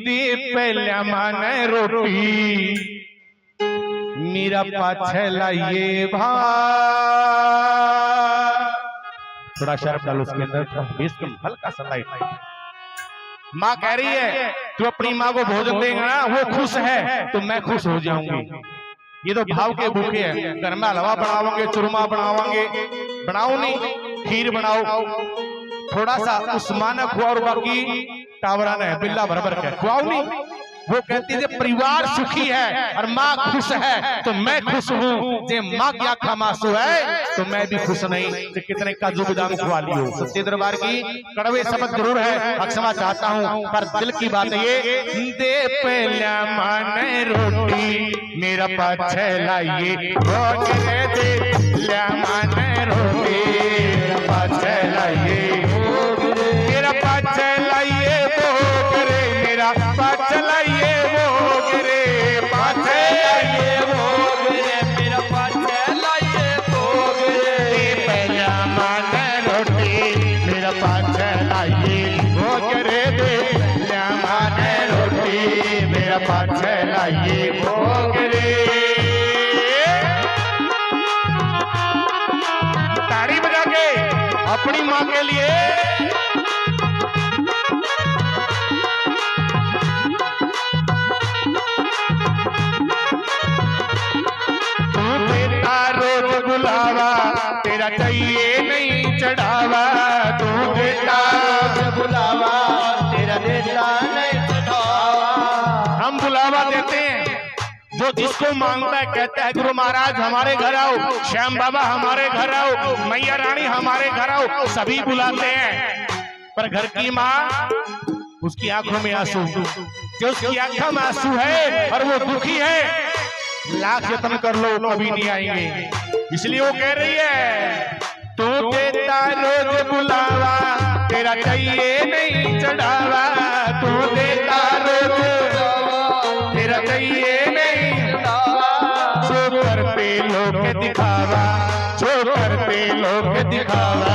दीप माने रोटी मेरा पाछे लाइए भा। थोड़ा शर्म डालो उसके अंदर, हल्का सा लाइट। माँ कह रही है तू अपनी माँ को भोजन देगा ना, वो खुश है तो मैं खुश हो जाऊंगी। ये तो भाव के भूखे हैं। घर में हलवा बनाओगे, चूरमा बनाओगे, बनाओ नहीं, खीर बनाओ, थोड़ा सा उस माँ ने खुआ और बाकी टावरा ने बिल्ला भर भर के खुआओ नहीं। वो कहती है परिवार सुखी है और माँ खुश है तो मैं खुश हूँ। जे माँ की आंखा मासू है तो मैं भी खुश नहीं। तो कितने काजू बादाम खुआ लियो। सच्चे दरबार की कड़वे शब्द जरूर है, क्षमा चाहता हूँ, पर दिल की बात ये दे पहला माने रोटी मेरा पाछे लाइए दे माने रोटी मेरा पाछे लाइए, मेरा पाछे लाइए वो करे, मेरा पाछे लाइए वो गिरे, पाछे लाइए वो गिरे, मेरा पाछे लाइए वो गिरे। पहला माने रोटी मेरा पाछे लाइए वो गिरे, पहला माने रोटी मेरा पाछे लाइए वो गिरे। ताड़ी बजा के अपनी माँ के लिए बुलावा तेरा चाहिए नहीं चढ़ावा, तू देता बुलावा तेरा देता नहीं चढ़ावा। हम बुलावा देते हैं जो जिसको मांगता है, कहता है गुरु महाराज हमारे घर आओ, श्याम बाबा हमारे घर आओ, मैया रानी हमारे घर आओ, सभी बुलाते हैं। पर घर की माँ उसकी आंखों में आंसू, जो उसकी आंखों में आंसू है और वो दुखी है, लाख यत्न कर लो कभी नहीं आएंगे। इसलिए वो कह रही है तू देता रोज बुलावा तेरा चाहिए नहीं चढ़ावा, तू देता रोज तेरा चाहिए नहीं चढ़ावा। जो करते लोग दिखावा, जो करते लोग दिखावा,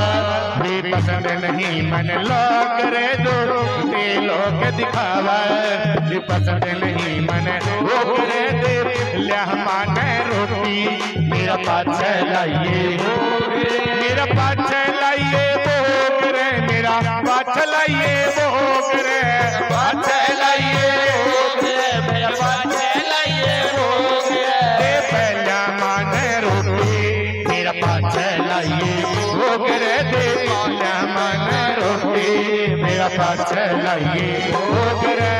भी पसंद नहीं मन लोग करे दो ते लोग दिखावा, भी पसंद नहीं मन वो करे दे माने रोटी मेरा पाछे लाइए, मेरा पाछे लाइए वो करे, मेरा पाछे लाइए वो करे, पाछे लाइए वो करे, मेरा पाछे लाइए वो करे। पहला माने रोटी मेरा पाछे लाइए वो करे, दे पहला माने रोटी मेरा पाछे लाइए वो करे।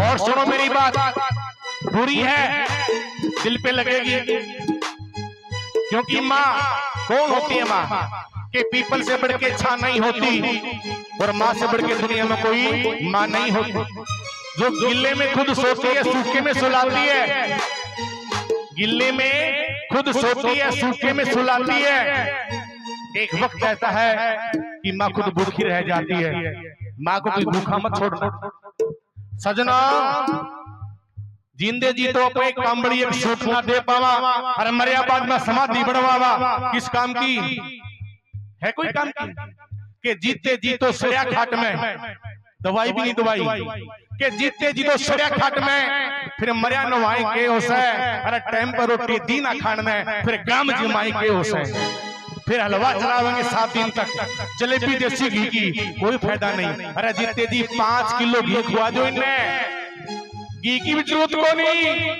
और सुनो मेरी बात, बुरी है दिल पे लगेगी, क्योंकि माँ कौन होती है? माँ के पीपल से बढ़ के छा नहीं होती और माँ से बढ़ के दुनिया में कोई माँ नहीं होती। जो गिल्ले में खुद सोती है सूखे में सुलाती है, गिल्ले में खुद सोती है सूखे में सुलाती है। एक वक्त ऐसा है कि माँ खुद भूखी रह जाती है। माँ को कोई भूखा मत छोड़ना सजना, जिंदे जी तो अपने कामड़ी एक सूट ना दे पावा और मरिया बाद में समाधि बढ़वावा। किस काम की है? कोई काम की के जीते जी तो सड़िया खाट में, दवाई भी नहीं दवाई के जीते जी तो सड़िया खाट में, फिर मरिया नवाई के होसे, अरे टाइम पर रोटी दीना खान में, फिर गाम जमाई के होसे, फिर हलवा चलावेंगे 7 दिन तक, जलेबी देसी घी की, कोई फायदा नहीं। अरे जीते जी 5 किलो घी खुआ दो इन्हें, घी की भी जरूरत को नहीं।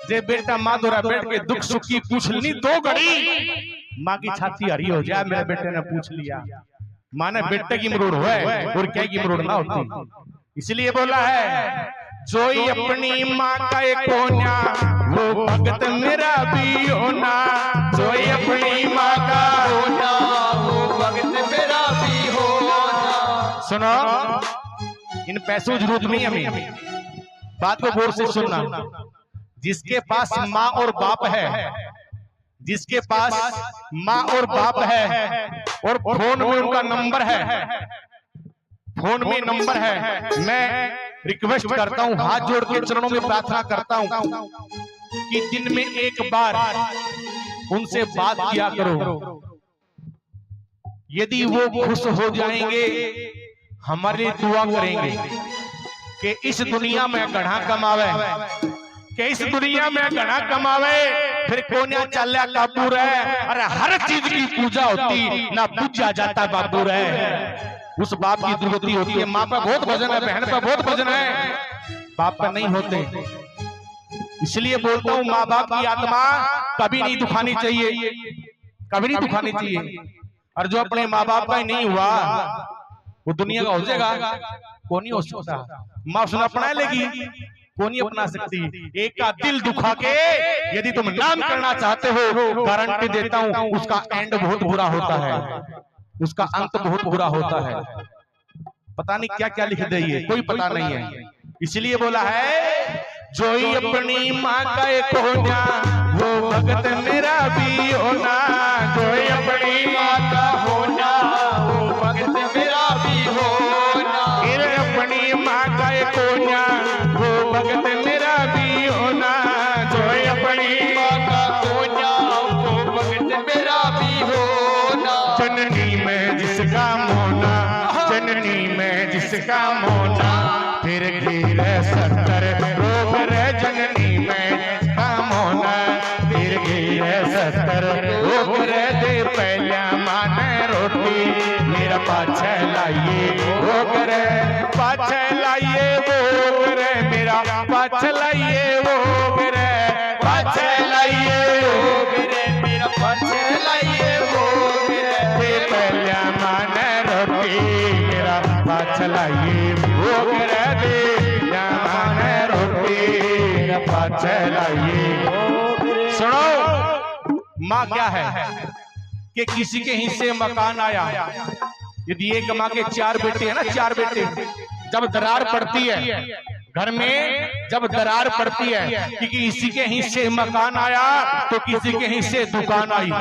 जे बेटा माँ दोरा बैठ के दुख सुख की पूछ ली 2 घड़ी, माँ की छाती हरी हो जाए, मेरे बेटे ने पूछ लिया। माँ ने बेटे की मरोड़ है और क्या की मरोड़ ना होती। इसलिए बोला है जो अपनी माँ का एक होना वो भगत मेरा भी होना, जो अपनी माँ का होना वो भगत मेरा भी होना। सुनो, इन पैसों की जरूरत नहीं हमें, बात को गौर से सुनना। जिसके पास माँ और बाप है जिसके पास माँ और बाप है और फोन में उनका नंबर है, फोन में नंबर है, मैं रिक्वेस्ट करता हूं, हाथ जोड़ के चरणों में प्रार्थना करता हूं कि दिन में एक बार उनसे बात किया करो। यदि वो खुश हो जाएंगे, हमारे लिए दुआ करेंगे कि इस दुनिया में घना कमावे, कि इस दुनिया में घना कमावे, फिर कोन्या चल्या काबू है। अरे हर चीज की पूजा होती ना पूजा जाता बाबू है। उस बाप की दुर्गति होती है। माँ पर बहुत भजन है, बहन पर बहुत भजन है, बाप पर नहीं होते। इसलिए बोलता हूँ, माँ बाप की आत्मा कभी नहीं दुखानी चाहिए, कभी नहीं दुखानी चाहिए। और जो अपने माँ बाप का ही नहीं हुआ वो दुनिया का हो जाएगा, कौन नहीं हो सकता। माँ उसने अपना लेगी, कौन नहीं अपना सकती। एक का दिल दुखा के यदि तुम नाम करना चाहते हो, गारंटी देता हूं उसका एंड बहुत बुरा होता है, उसका अंत बहुत बुरा होता है। पता नहीं क्या क्या लिख दे, कोई पता नहीं है। इसलिए बोला है, जो ही अपनी माँ का एक होना वो भगत मेरा भी होना, जो ही अपनी माँ का होना वो भगत मेरा भी होना, फिर अपनी माँ का एक होना वो भगत मेरा भी होना, जो ही अपनी माँ का होना वो भगत मेरा भी होना। जननी में जिसका मोना, जननी में जिसका मोना, फिर गिर 70 रोग रे जननी में काम होना, फिर गिर 70 रोग रे दे पहला माने रोटी, मेरा पाछे लाइए रोग रे, पाछे लाइए भोग रे, मेरा पाछे लाइए भोग रे, पाछे लाइए भोग रे, मेरा पाछे लाइए भोग रे, दे पहला माने रोटी, मेरा पाछे लाइए भोग रे, दे माने रोटी, मेरा पाछे लाइए। सुनो, माँ क्या है कि किसी के हिस्से मकान आया, यदि एक माँ के 4 बेटे हैं ना, 4 बेटे, जब दरार पड़ती है घर में, जब दरार पड़ती है कि किसी के हिस्से मकान आया तो किसी के हिस्से दुकान आई,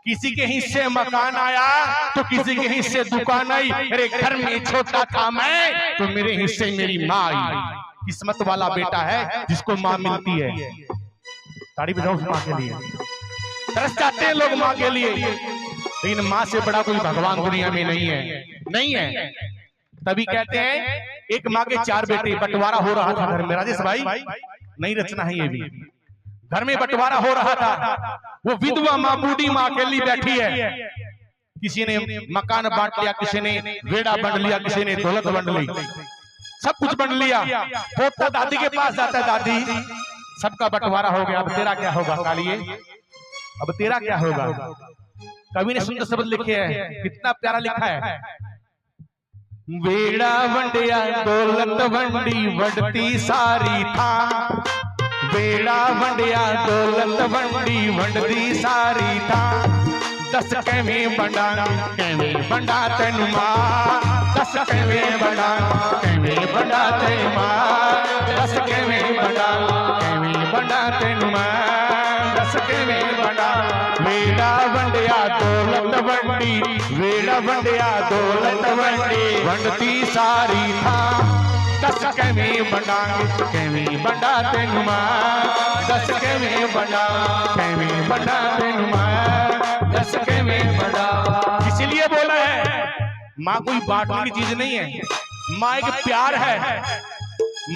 किसी के हिस्से मकान आया तो किसी के हिस्से दुकान आई। अरे घर में छोटा था मैं तो मेरे हिस्से मेरी माँ आई। किस्मत वाला बेटा है जिसको माँ मिलती है। ताड़ी बजाओ माँ के लिए, तरस जाते हैं लोग माँ के लिए, लेकिन माँ से बड़ा कोई भगवान दुनिया में नहीं है, नहीं है। तभी कहते हैं एक माँ के 4 बेटे, बंटवारा हो रहा था घर में। राजेश भाई नहीं रचना है ये भी, घर में बंटवारा हो रहा था। वो विधवा माँ, बूढ़ी माँ अकेली बैठी है। किसी ने मकान बांट लिया, किसी ने वेड़ा बंट लिया, किसी ने दौलत बंट ली, सब कुछ बंट लिया। पोता दादी के पास जाता है, दादी सबका बंटवारा हो गया, अब तेरा क्या होगा कालिए, अब तेरा क्या होगा। कवि ने सुंदर शब्द लिखे हैं, कितना प्यारा लिखा है। वेड़ा वंडिया दौलत वंडी वंडती सारी था, वेड़ा वंडिया दौलत वंडी वंडती सारी था, 10 केवें बंडा तेनु मां, 10 केवें बंडा तेनु मां, 10 केवें बंडा तेनु मां, 10 केवें बंडा। वेड़ा वंडिया दौलत वंडी, वेड़ा वंडिया दौलत वंडी वंडती सारी था, 10 केवें बंडा तेनु मां, 10 केवें बंडा तेनु मां, 10 केवें बंडा। इसलिए बोला है माँ कोई बांटने की चीज नहीं है, माँ एक प्यार है,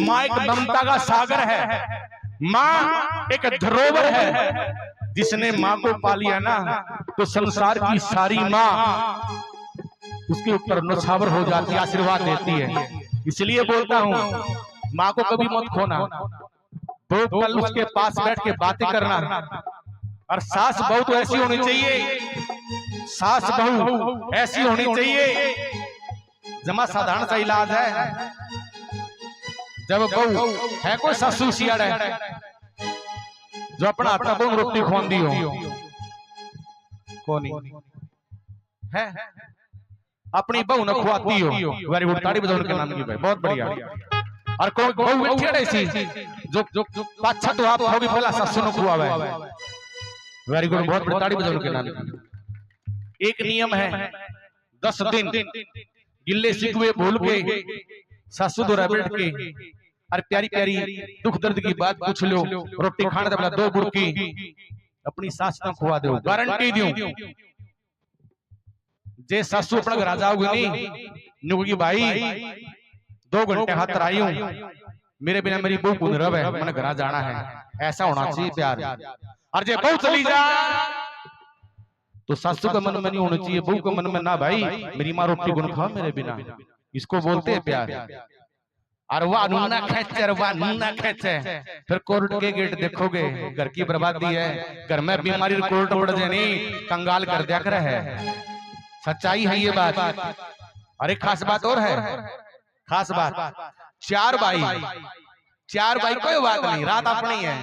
माँ एक ममता का सागर है, माँ एक धरोहर है। जिसने माँ को पा लिया ना तो संसार की सारी माँ उसके ऊपर नौछावर हो जाती है, आशीर्वाद देती है। इसलिए बोलता हूँ माँ को कभी मत खोना, तो कल उसके पास बैठ के बातें करना। और सास बहू तो ऐसी होनी चाहिए, सास बहू ऐसी होनी चाहिए, जमा साधारण सा इलाज है। जब बहू है कोई सासू सियाड़ है जो अपना आटा बोन रोटी खोंदी हो, कोनी है अपनी बहू न खुआती हो। वेरी गुड, ताड़ी बजाओ उनके नाम की भाई, बहुत बढ़िया। और कोई बहू बैठी है ऐसी जो पाछा तो आप होगी पहला सासू न खुआवे, वेरी गुड, बहुत बड़ी ताड़ी बजाओ उनके नाम की। एक नियम है, 10 दिन गिल्ले शिकवे भूल के सासू द्वारा बैठ के और प्यारी प्यारी दुख दर्द की बात पूछ लो, रोटी खाने वाला 2 बुरकी अपनी सास को खुआ दो, गारंटी दूं। जे सासू अपना घर आ जाओगे नहीं नुकी भाई 2 घंटे हाथ आई हूं, मेरे बिना मेरी बहू कुन रव है, मैंने घर जाना है, ऐसा होना चाहिए प्यार। और जे बहू चली जा तो सासू के मन में नहीं होना चाहिए, बहू के मन में ना भाई मेरी माँ रोटी गुण खाओ मेरे बिना, इसको बोलते हैं प्यार। और वाह नूना खेचे, वाह नूना खेचे, फिर कोर्ट के गेट देखोगे घर की बर्बादी है, घर में बीमारी कोर्ट पड़ जाए नहीं कंगाल कर दिया कर है। सच्चाई है ये बात। अरे खास बात और है, खास बात 4 भाई कोई बात नहीं, रात अपनी है,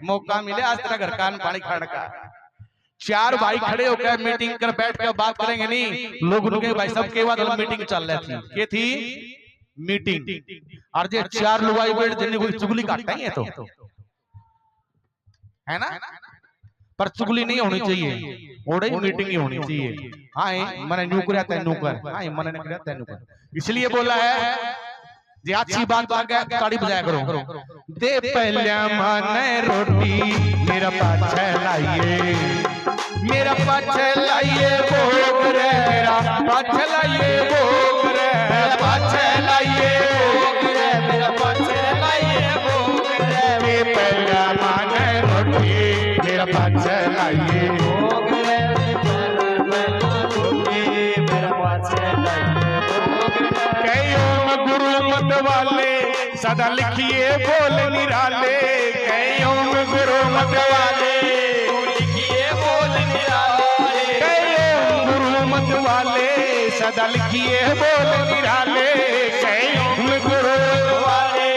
मौका मिले आज तेरा घर कान पानी खाने का। 4 भाई खड़े होकर मीटिंग कर बैठ कर बात करेंगे नहीं, लोग उनके भाई सब के बाद मीटिंग चल रही थी, क्या थी मीटिंग। और जे 4 लुगाई बैठ जिन्हें कोई चुगली काटता ही है तो है ना, पर चुगली नहीं होनी चाहिए, ओड़े मीटिंग ही होनी चाहिए। हाँ मैंने नौकर आता है नौकर, हाँ मैंने नहीं आता है नौकर, इसलिए बोला है जे अच्छी बात आ गया ताड़ी बजाया करो। दे पहले माने रोटी मेरा पाछे लाइए, मेरा पाछे लाइए भोग रे, मेरा पाछे लाइए भोग रे, पाछे लाइए भोग रे, मेरा पाछे लाइए भोग रे। दे पहले माने रोटी मेरा पाछे लाइए भोग रे, मेरा पाछे लाइए भोग रे। कईयों गुरु मत वाले सदा लिखिए बोल निराले, कईयों गुरु मत वाले लिखिए बोल निराले, कईयों गुरु मत वाले सदा लिखिए बोल निराले, कईयों गुरु वाले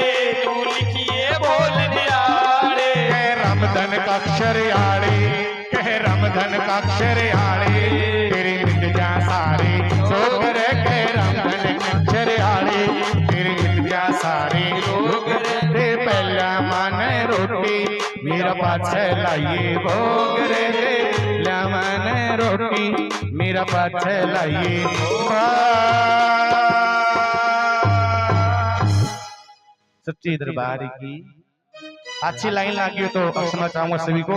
लिखिए बोल निराले। कह रामधन का अक्षर आड़े, कह रामधन का अक्षर आड़े, तेरे मिट जा सारे लोग रे, कह रामधन का अक्षर आड़े, तेरे मिट जा सारे लोग रे। पहला माने रोटी मेरा पाछे लाइए भोग रे, पहला माने रोटी मेरा पाछे लाइए भोग। सच्ची दरबार की अच्छी लाइन लगी तो सुनना चाहूंगा सभी को।